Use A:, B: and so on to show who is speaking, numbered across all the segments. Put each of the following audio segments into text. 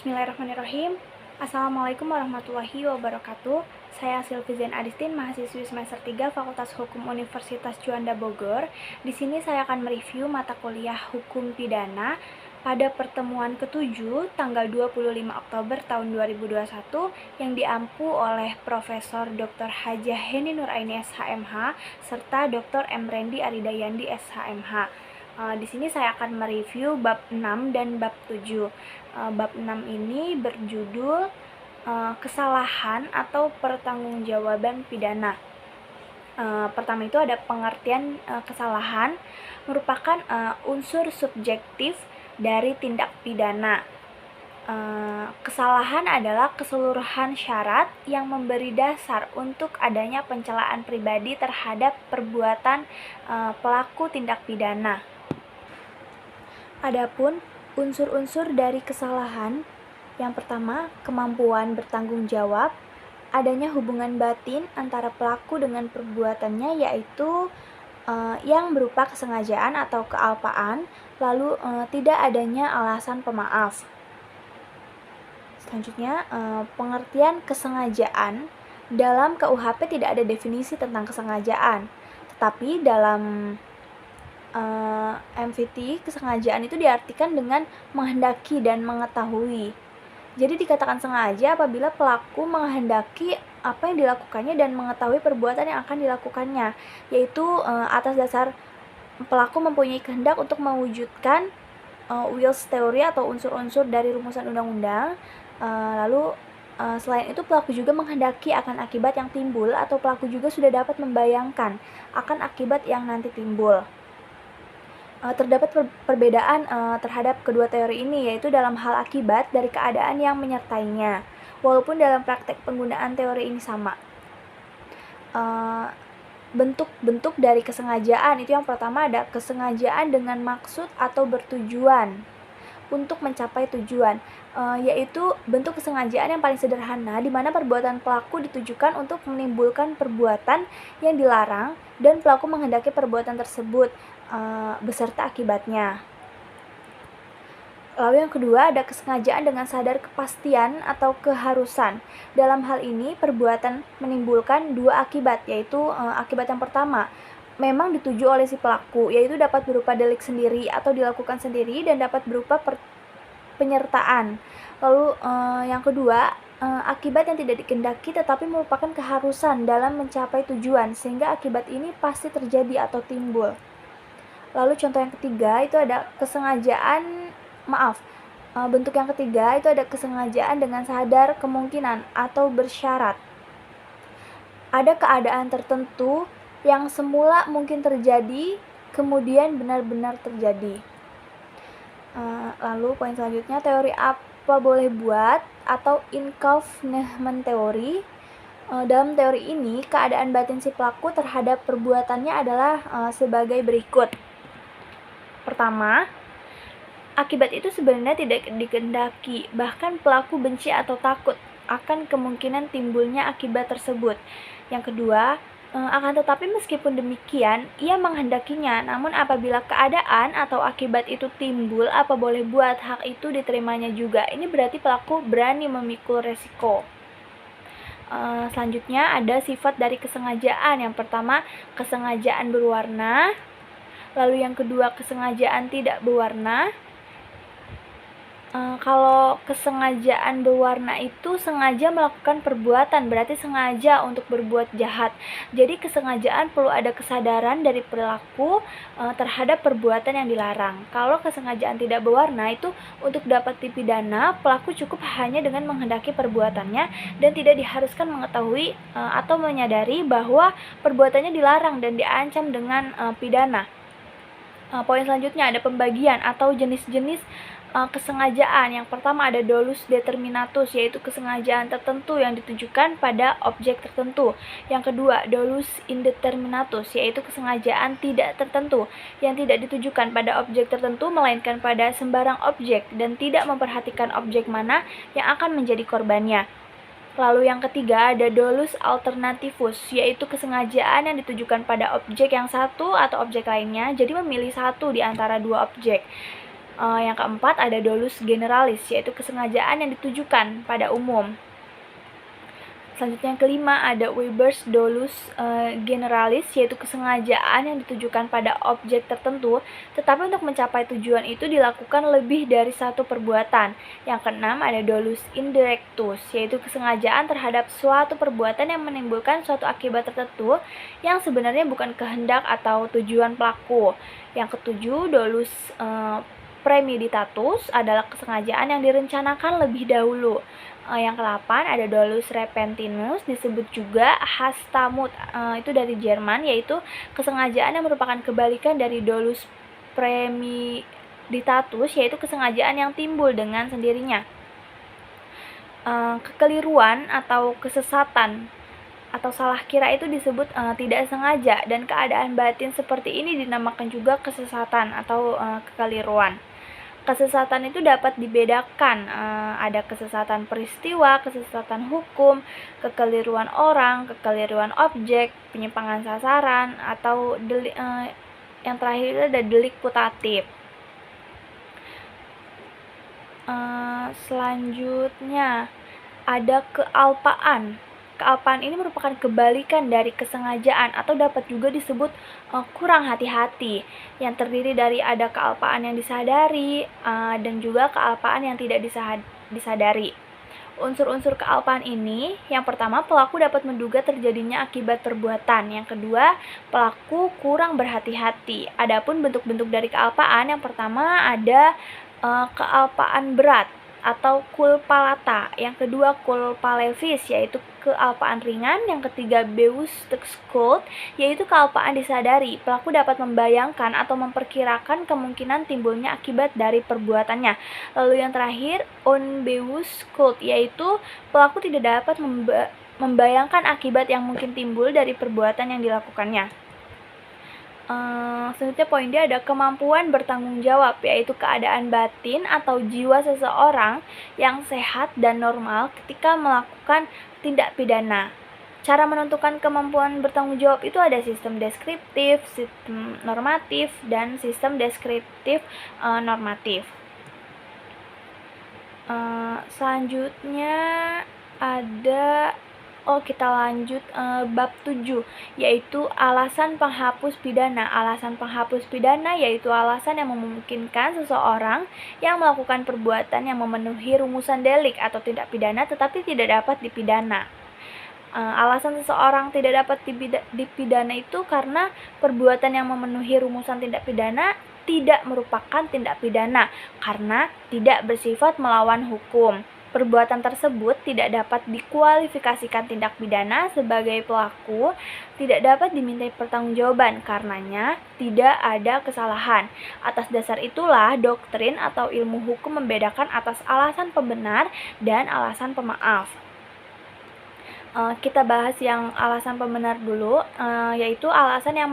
A: Bismillahirrahmanirrahim. Assalamualaikum warahmatullahi wabarakatuh. Saya Silvi Zain Adistin, mahasiswi semester 3 Fakultas Hukum Universitas Juanda Bogor. Di sini saya akan mereview mata kuliah Hukum Pidana pada pertemuan ke-7 tanggal 25 Oktober tahun 2021 yang diampu oleh Profesor Dr. Hajah Heni Nuraini SHMH serta Dr. M. Rendi Aridayandi SHMH. Di sini saya akan mereview bab 6 dan bab 7. Bab 6 ini berjudul kesalahan atau pertanggungjawaban pidana. Pertama itu ada pengertian kesalahan merupakan unsur subjektif dari tindak pidana. Kesalahan adalah keseluruhan syarat yang memberi dasar untuk adanya pencelaan pribadi terhadap perbuatan pelaku tindak pidana. Adapun unsur-unsur dari kesalahan, yang pertama, kemampuan bertanggung jawab, adanya hubungan batin antara pelaku dengan perbuatannya, yaitu yang berupa kesengajaan atau kealpaan, lalu tidak adanya alasan pemaaf. Selanjutnya, pengertian kesengajaan. Dalam KUHP tidak ada definisi tentang kesengajaan, tetapi dalam MVT, kesengajaan itu diartikan dengan menghendaki dan mengetahui. Jadi dikatakan sengaja apabila pelaku menghendaki apa yang dilakukannya dan mengetahui perbuatan yang akan dilakukannya, yaitu atas dasar pelaku mempunyai kehendak untuk mewujudkan Wills teori atau unsur-unsur dari rumusan undang-undang. Lalu selain itu pelaku juga menghendaki akan akibat yang timbul, atau pelaku juga sudah dapat membayangkan akan akibat yang nanti timbul. Terdapat perbedaan terhadap kedua teori ini, yaitu dalam hal akibat dari keadaan yang menyertainya, walaupun dalam praktek penggunaan teori ini sama. Bentuk-bentuk dari kesengajaan itu yang pertama ada kesengajaan dengan maksud atau bertujuan untuk mencapai tujuan, yaitu bentuk kesengajaan yang paling sederhana di mana perbuatan pelaku ditujukan untuk menimbulkan perbuatan yang dilarang dan pelaku menghendaki perbuatan tersebut beserta akibatnya. Lalu yang kedua ada kesengajaan dengan sadar kepastian atau keharusan. Dalam hal ini perbuatan menimbulkan dua akibat, yaitu akibat yang pertama memang dituju oleh si pelaku, yaitu dapat berupa delik sendiri atau dilakukan sendiri dan dapat berupa penyertaan. Lalu yang kedua, akibat yang tidak dikehendaki tetapi merupakan keharusan dalam mencapai tujuan, sehingga akibat ini pasti terjadi atau timbul. Lalu contoh yang ketiga itu ada bentuk yang ketiga itu ada kesengajaan dengan sadar kemungkinan atau bersyarat. Ada keadaan tertentu yang semula mungkin terjadi, kemudian benar-benar terjadi. Lalu poin selanjutnya, teori apa boleh buat atau inkaufnement teori. Dalam teori ini, keadaan batin si pelaku terhadap perbuatannya adalah sebagai berikut. Pertama, akibat itu sebenarnya tidak dikehendaki, bahkan pelaku benci atau takut akan kemungkinan timbulnya akibat tersebut. Yang kedua, akan tetapi meskipun demikian, ia menghendakinya, namun apabila keadaan atau akibat itu timbul, apa boleh buat hak itu diterimanya juga. Ini berarti pelaku berani memikul resiko. Selanjutnya ada sifat dari kesengajaan. Yang pertama, kesengajaan berwarna. Lalu yang kedua, kesengajaan tidak berwarna. Kalau kesengajaan berwarna itu sengaja melakukan perbuatan, berarti sengaja untuk berbuat jahat. Jadi kesengajaan perlu ada kesadaran dari perilaku terhadap perbuatan yang dilarang. Kalau kesengajaan tidak berwarna itu untuk dapat dipidana, pelaku cukup hanya dengan menghendaki perbuatannya dan tidak diharuskan mengetahui atau menyadari bahwa perbuatannya dilarang dan diancam dengan pidana. Poin selanjutnya ada pembagian atau jenis-jenis kesengajaan. Yang pertama ada dolus determinatus, yaitu kesengajaan tertentu yang ditujukan pada objek tertentu. Yang kedua, dolus indeterminatus, yaitu kesengajaan tidak tertentu yang tidak ditujukan pada objek tertentu melainkan pada sembarang objek dan tidak memperhatikan objek mana yang akan menjadi korbannya. Lalu yang ketiga ada dolus alternativus, yaitu kesengajaan yang ditujukan pada objek yang satu atau objek lainnya, jadi memilih satu di antara dua objek. Yang keempat ada dolus generalis, yaitu kesengajaan yang ditujukan pada umum. Selanjutnya yang kelima ada Weber's dolus generalis, yaitu kesengajaan yang ditujukan pada objek tertentu, tetapi untuk mencapai tujuan itu dilakukan lebih dari satu perbuatan. Yang keenam ada dolus indirectus, yaitu kesengajaan terhadap suatu perbuatan yang menimbulkan suatu akibat tertentu yang sebenarnya bukan kehendak atau tujuan pelaku. Yang ketujuh dolus premeditatus adalah kesengajaan yang direncanakan lebih dahulu. Yang ke-8 ada dolus repentinus, disebut juga Hastamut, itu dari Jerman, yaitu kesengajaan yang merupakan kebalikan dari dolus premeditatus, yaitu kesengajaan yang timbul dengan sendirinya. Kekeliruan atau kesesatan atau salah kira itu disebut tidak sengaja, dan keadaan batin seperti ini dinamakan juga kesesatan atau kekeliruan. Kesesatan itu dapat dibedakan, ada kesesatan peristiwa, kesesatan hukum, kekeliruan orang, kekeliruan objek, penyimpangan sasaran, atau yang terakhir itu ada delik putatif. Selanjutnya ada kealpaan. Kealpaan ini merupakan kebalikan dari kesengajaan atau dapat juga disebut kurang hati-hati, yang terdiri dari ada kealpaan yang disadari dan juga kealpaan yang tidak disadari. Unsur-unsur kealpaan ini, yang pertama pelaku dapat menduga terjadinya akibat perbuatan, yang kedua pelaku kurang berhati-hati. Adapun bentuk-bentuk dari kealpaan, yang pertama ada kealpaan berat atau culpa lata, yang kedua culpa levis, yaitu kealpaan ringan, yang ketiga beus texcult, yaitu kealpaan disadari. Pelaku dapat membayangkan atau memperkirakan kemungkinan timbulnya akibat dari perbuatannya. Lalu yang terakhir unbeus cult, yaitu pelaku tidak dapat membayangkan akibat yang mungkin timbul dari perbuatan yang dilakukannya. Selanjutnya poin dia ada kemampuan bertanggung jawab, yaitu keadaan batin atau jiwa seseorang yang sehat dan normal ketika melakukan tindak pidana. Cara menentukan kemampuan bertanggung jawab itu ada sistem deskriptif, sistem normatif, dan sistem deskriptif normatif. Selanjutnya ada kita lanjut bab 7, yaitu alasan penghapus pidana. Alasan penghapus pidana yaitu alasan yang memungkinkan seseorang yang melakukan perbuatan yang memenuhi rumusan delik atau tindak pidana tetapi tidak dapat dipidana. Alasan seseorang tidak dapat dipidana itu karena perbuatan yang memenuhi rumusan tindak pidana tidak merupakan tindak pidana karena tidak bersifat melawan hukum. Perbuatan tersebut tidak dapat dikualifikasikan tindak pidana, sebagai pelaku tidak dapat dimintai pertanggungjawaban karenanya tidak ada kesalahan. Atas dasar itulah doktrin atau ilmu hukum membedakan atas alasan pembenar dan alasan pemaaf. Kita bahas yang alasan pembenar dulu, yaitu alasan yang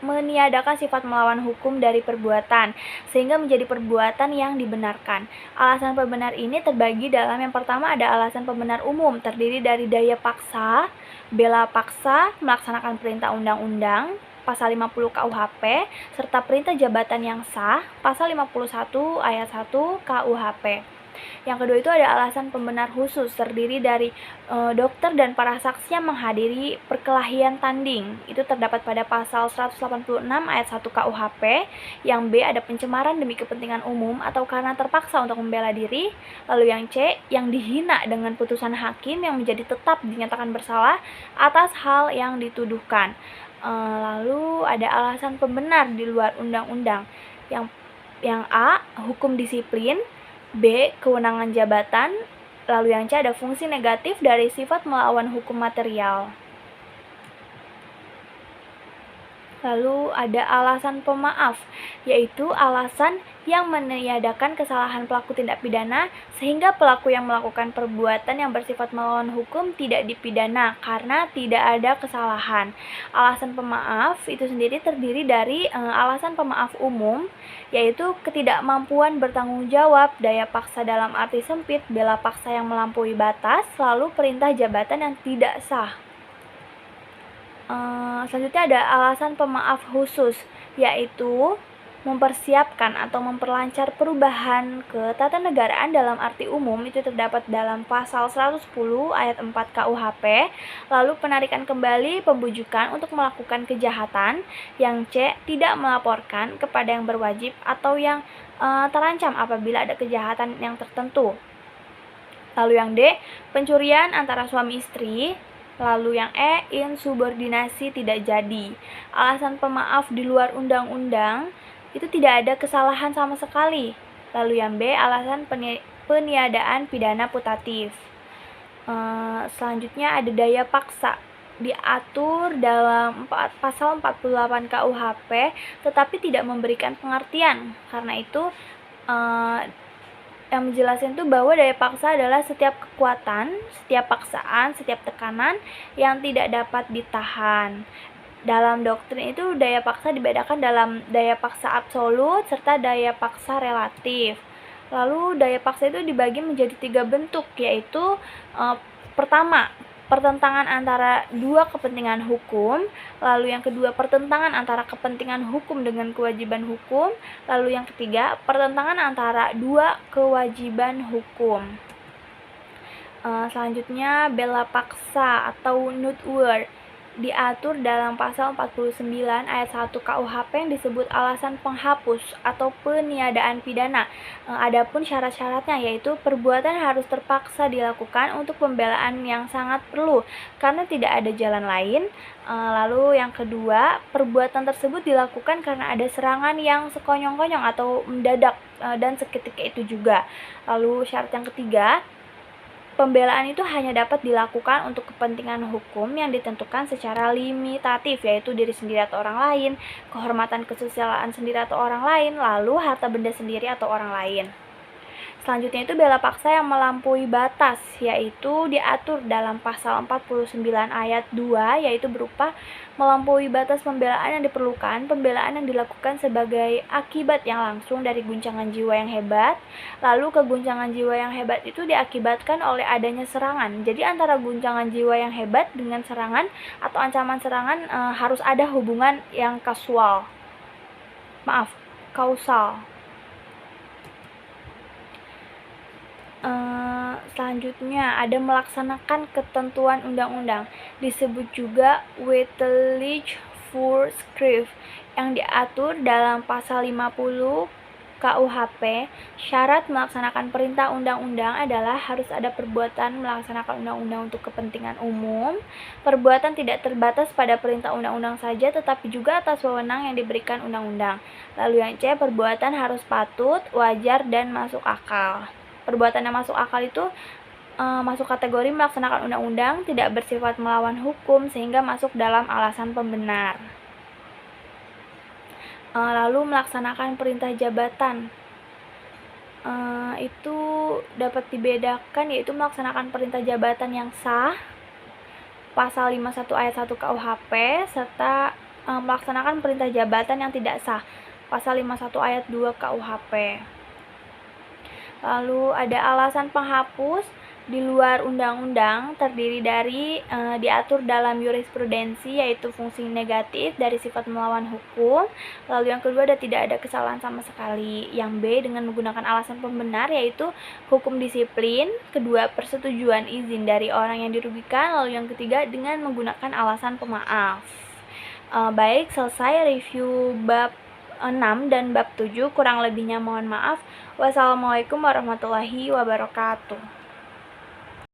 A: meniadakan sifat melawan hukum dari perbuatan sehingga menjadi perbuatan yang dibenarkan. Alasan pembenar ini terbagi dalam yang pertama ada alasan pembenar umum, terdiri dari daya paksa, bela paksa, melaksanakan perintah undang-undang, pasal 50 KUHP, serta perintah jabatan yang sah, pasal 51 ayat 1 KUHP. Yang kedua itu ada alasan pembenar khusus, terdiri dari dokter dan para saksi yang menghadiri perkelahian tanding. Itu terdapat pada pasal 186 ayat 1 KUHP. Yang B ada pencemaran demi kepentingan umum atau karena terpaksa untuk membela diri. Lalu yang C, yang dihina dengan putusan hakim yang menjadi tetap dinyatakan bersalah atas hal yang dituduhkan. Lalu ada alasan pembenar di luar undang-undang. Yang A, hukum disiplin, B, kewenangan jabatan, lalu yang C ada fungsi negatif dari sifat melawan hukum material. Lalu ada alasan pemaaf, yaitu alasan yang meniadakan kesalahan pelaku tindak pidana sehingga pelaku yang melakukan perbuatan yang bersifat melawan hukum tidak dipidana karena tidak ada kesalahan. Alasan pemaaf itu sendiri terdiri dari alasan pemaaf umum, yaitu ketidakmampuan bertanggung jawab, daya paksa dalam arti sempit, bela paksa yang melampaui batas, lalu perintah jabatan yang tidak sah. Selanjutnya ada alasan pemaaf khusus, yaitu mempersiapkan atau memperlancar perubahan ketatanegaraan dalam arti umum itu terdapat dalam pasal 110 ayat 4 KUHP. Lalu penarikan kembali pembujukan untuk melakukan kejahatan. Yang C, tidak melaporkan kepada yang berwajib atau yang terancam apabila ada kejahatan yang tertentu. Lalu yang D, pencurian antara suami istri. Lalu yang E, insubordinasi tidak jadi. Alasan pemaaf di luar undang-undang itu tidak ada kesalahan sama sekali. Lalu yang B, alasan peniadaan pidana putatif. Selanjutnya ada daya paksa, diatur dalam pasal 48 KUHP tetapi tidak memberikan pengertian. Karena itu yang menjelaskan itu bahwa daya paksa adalah setiap kekuatan, setiap paksaan, setiap tekanan yang tidak dapat ditahan. Dalam doktrin itu daya paksa dibedakan dalam daya paksa absolut serta daya paksa relatif. Lalu daya paksa itu dibagi menjadi 3 bentuk, yaitu pertama, pertentangan antara dua kepentingan hukum. Lalu yang kedua, pertentangan antara kepentingan hukum dengan kewajiban hukum. Lalu yang ketiga, pertentangan antara dua kewajiban hukum. Selanjutnya, bela paksa atau nutwer diatur dalam pasal 49 ayat 1 KUHP yang disebut alasan penghapus atau peniadaan pidana. Adapun syarat-syaratnya yaitu perbuatan harus terpaksa dilakukan untuk pembelaan yang sangat perlu karena tidak ada jalan lain. Lalu yang kedua, perbuatan tersebut dilakukan karena ada serangan yang sekonyong-konyong atau mendadak dan seketika itu juga. Lalu syarat yang ketiga, pembelaan itu hanya dapat dilakukan untuk kepentingan hukum yang ditentukan secara limitatif, yaitu diri sendiri atau orang lain, kehormatan kesusilaan sendiri atau orang lain, lalu harta benda sendiri atau orang lain. Selanjutnya itu bela paksa yang melampaui batas, yaitu diatur dalam pasal 49 ayat 2, yaitu berupa melampaui batas pembelaan yang diperlukan, pembelaan yang dilakukan sebagai akibat yang langsung dari guncangan jiwa yang hebat. Lalu keguncangan jiwa yang hebat itu diakibatkan oleh adanya serangan. Jadi antara guncangan jiwa yang hebat dengan serangan atau ancaman serangan harus ada hubungan yang kausal. Selanjutnya ada melaksanakan ketentuan undang-undang, disebut juga Wettelige Voorschrift yang diatur dalam pasal 50 KUHP. Syarat melaksanakan perintah undang-undang adalah harus ada perbuatan melaksanakan undang-undang untuk kepentingan umum. Perbuatan tidak terbatas pada perintah undang-undang saja, tetapi juga atas wewenang yang diberikan undang-undang. Lalu yang C, perbuatan harus patut, wajar, dan masuk akal. Perbuatan yang masuk akal itu masuk kategori melaksanakan undang-undang, tidak bersifat melawan hukum, sehingga masuk dalam alasan pembenar. Lalu melaksanakan perintah jabatan itu dapat dibedakan, yaitu melaksanakan perintah jabatan yang sah, pasal 51 ayat 1 KUHP, serta melaksanakan perintah jabatan yang tidak sah, pasal 51 ayat 2 KUHP. Lalu ada alasan penghapus di luar undang-undang, terdiri dari diatur dalam jurisprudensi, yaitu fungsi negatif dari sifat melawan hukum. Lalu yang kedua, tidak ada kesalahan sama sekali. Yang B, dengan menggunakan alasan pembenar, yaitu hukum disiplin. Kedua, persetujuan izin dari orang yang dirugikan. Lalu yang ketiga, dengan menggunakan alasan pemaaf. Baik, selesai review bab 6 dan bab 7, kurang lebihnya mohon maaf. Wassalamualaikum warahmatullahi wabarakatuh.